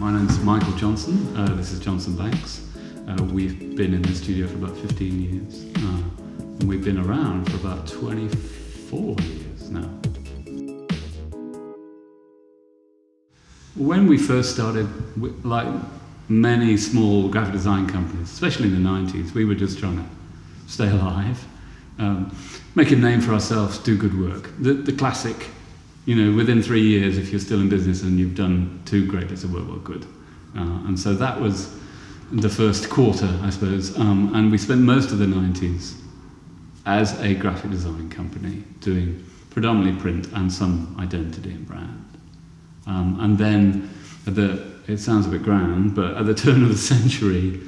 My name's Michael Johnson. This is Johnson Banks. We've been in the studio for about 15 years. And we've been around for about 24 years now. When we first started, like many small graphic design companies, especially in the 90s, we were just trying to stay alive, make a name for ourselves, do good work. The classic, within 3 years, if you're still in business and you've done 2 great bits of work, well, good. And so that was the first quarter, I suppose. And we spent most of the 90s as a graphic design company doing predominantly print and some identity and brand. And then, it sounds a bit grand, but at the turn of the century,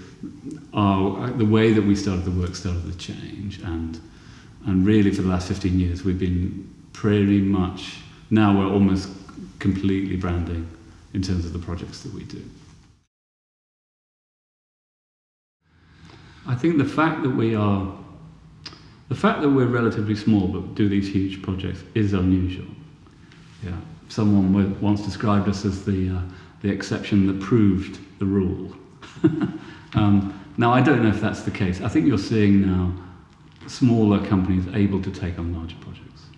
the way that we started the work started to change. And really for the last 15 years, we've been pretty much, now we're almost completely branding in terms of the projects that we do. I think the fact that we're relatively small but do these huge projects is unusual. Yeah. Someone once described us as the exception that proved the rule. Now, I don't know if that's the case. I think you're seeing now smaller companies able to take on larger projects.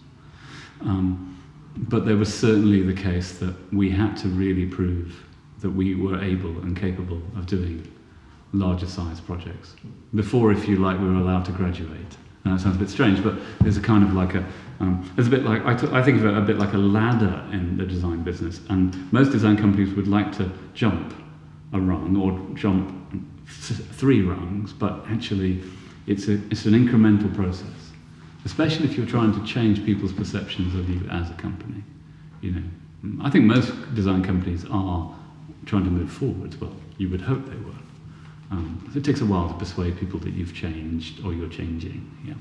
But there was certainly the case that we had to really prove that we were able and capable of doing larger size projects before, if you like, we were allowed to graduate. Now, that sounds a bit strange, but there's a kind of like it's a bit like, I think of it a bit like a ladder in the design business, and most design companies would like to jump a rung or jump 3 rungs, but actually it's an incremental process, especially if you're trying to change people's perceptions of you as a company. I think most design companies are trying to move forward. Well, you would hope they were. So it takes a while to persuade people that you've changed or you're changing. Yeah.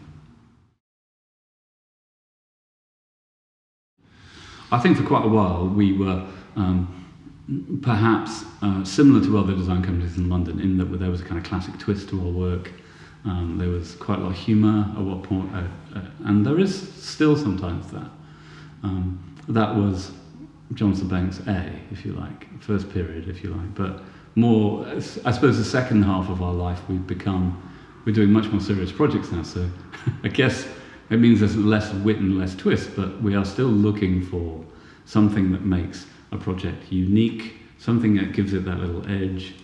I think for quite a while we were perhaps similar to other design companies in London in that there was a kind of classic twist to our work. There was quite a lot of humour at one point, and there is still sometimes that. That was Johnson Banks A, if you like, first period, if you like, but more, I suppose the second half of our life we're doing much more serious projects now, so I guess it means there's less wit and less twist, but we are still looking for something that makes a project unique, something that gives it that little edge,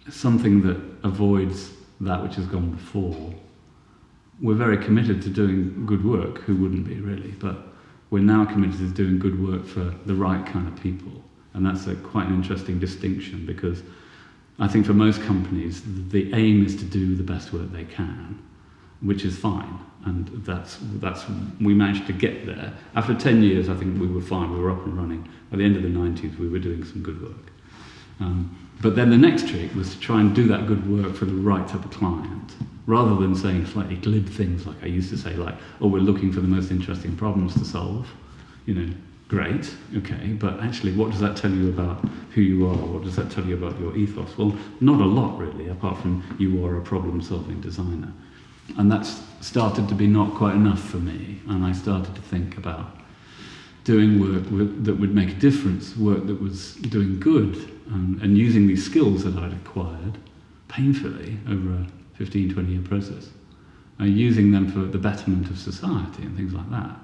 something that avoids that which has gone before. We're very committed to doing good work, who wouldn't be really, but we're now committed to doing good work for the right kind of people. And that's quite an interesting distinction, because I think for most companies, the aim is to do the best work they can, which is fine. And we managed to get there. After 10 years, I think we were fine, we were up and running. By the end of the 90s, we were doing some good work. But then the next trick was to try and do that good work for the right type of client, rather than saying slightly glib things like I used to say, like, oh, we're looking for the most interesting problems to solve. Great, okay, but actually what does that tell you about who you are? What does that tell you about your ethos? Well, not a lot really, apart from you are a problem-solving designer. And that's started to be not quite enough for me, and I started to think about doing work that would make a difference, work that was doing good, and using these skills that I'd acquired painfully over a 15, 20-year process, using them for the betterment of society and things like that.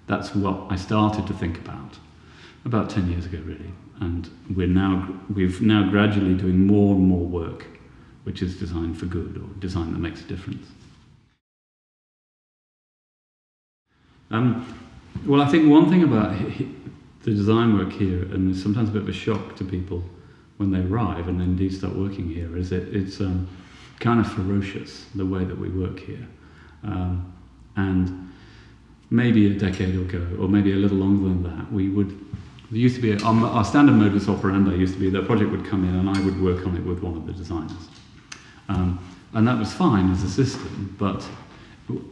That's what I started to think about 10 years ago, really. And we've now gradually doing more and more work which is designed for good, or design that makes a difference. Well, I think one thing about the design work here, and it's sometimes a bit of a shock to people when they arrive and then indeed start working here, is that it's kind of ferocious, the way that we work here. And maybe a decade ago, or maybe a little longer than that, there used to be, our standard modus operandi used to be that a project would come in and I would work on it with one of the designers. And that was fine as a system, but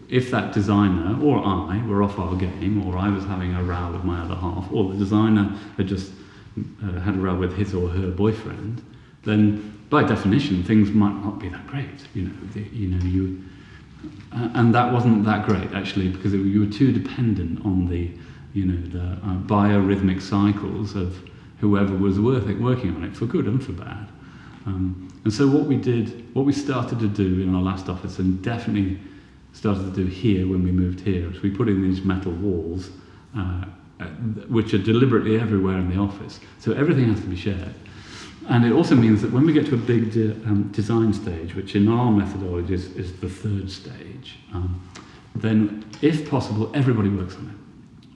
if that designer or I were off our game, or I was having a row with my other half, or the designer had just had a row with his or her boyfriend, then by definition things might not be that great. And that wasn't that great actually, because you were too dependent on the biorhythmic cycles of whoever was working on it, for good and for bad. And so what we started to do in our last office, and definitely started to do here when we moved here, is we put in these metal walls, which are deliberately everywhere in the office. So everything has to be shared. And it also means that when we get to a big design stage, which in our methodology is the third stage, then if possible, everybody works on it.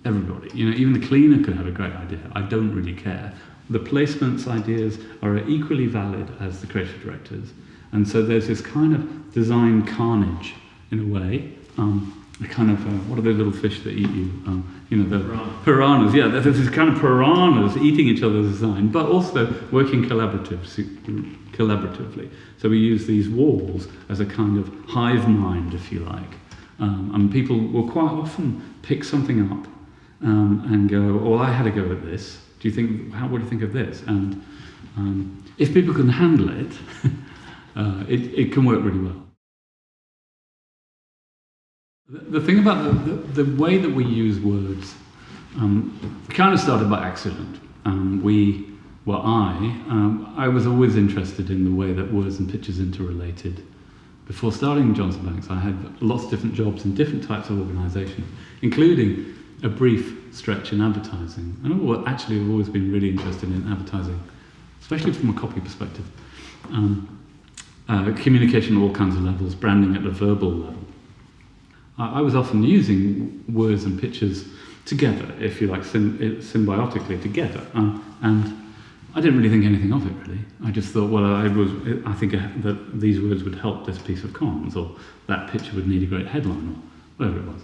Everybody. Even the cleaner could have a great idea. I don't really care. The placement's ideas are equally valid as the creative directors. And so there's this kind of design carnage, in a way. A kind of, what are those little fish that eat you? The piranhas. Yeah, there's this kind of piranhas eating each other's design, but also working collaboratively. So we use these walls as a kind of hive mind, if you like. And people will quite often pick something up and go, "Oh, I had a go at this. What do you think of this?" And if people can handle it, it can work really well. The thing about the way that we use words kind of started by accident. I was always interested in the way that words and pictures interrelated. Before starting Johnson Banks, I had lots of different jobs in different types of organisations, including a brief stretch in advertising. And I've always been really interested in advertising, especially from a copy perspective. Communication at all kinds of levels, branding at the verbal level. I was often using words and pictures together, if you like, symbiotically together, and I didn't really think anything of it, really. I just thought, I think that these words would help this piece of comms, or that picture would need a great headline, or whatever it was.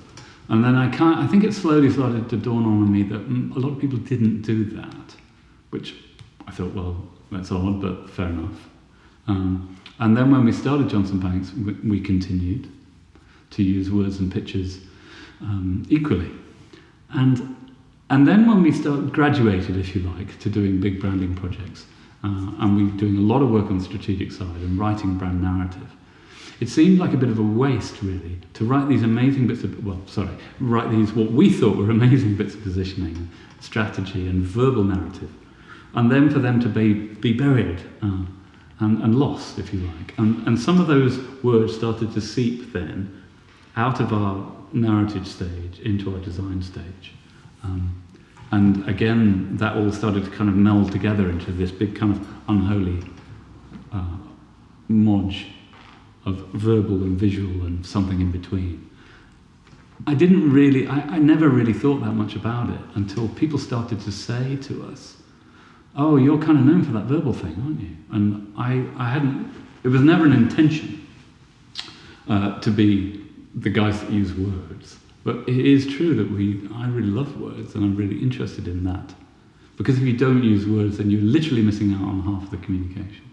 And then I think it slowly started to dawn on me that a lot of people didn't do that, which I thought, well, that's odd, but fair enough. And then when we started Johnson Banks, we continued to use words and pictures equally. And then when we graduated, if you like, to doing big branding projects, and we were doing a lot of work on the strategic side and writing brand narrative, it seemed like a bit of a waste, really, to write these write these what we thought were amazing bits of positioning, strategy and verbal narrative, and then for them to be buried and lost, if you like. And some of those words started to seep then out of our narrative stage into our design stage. And again, that all started to kind of meld together into this big kind of unholy modge of verbal and visual and something in between. I never really thought that much about it until people started to say to us, "Oh, you're kind of known for that verbal thing, aren't you?" And it was never an intention to be the guys that use words. But it is true that I really love words, and I'm really interested in that. Because if you don't use words, then you're literally missing out on half of the communication.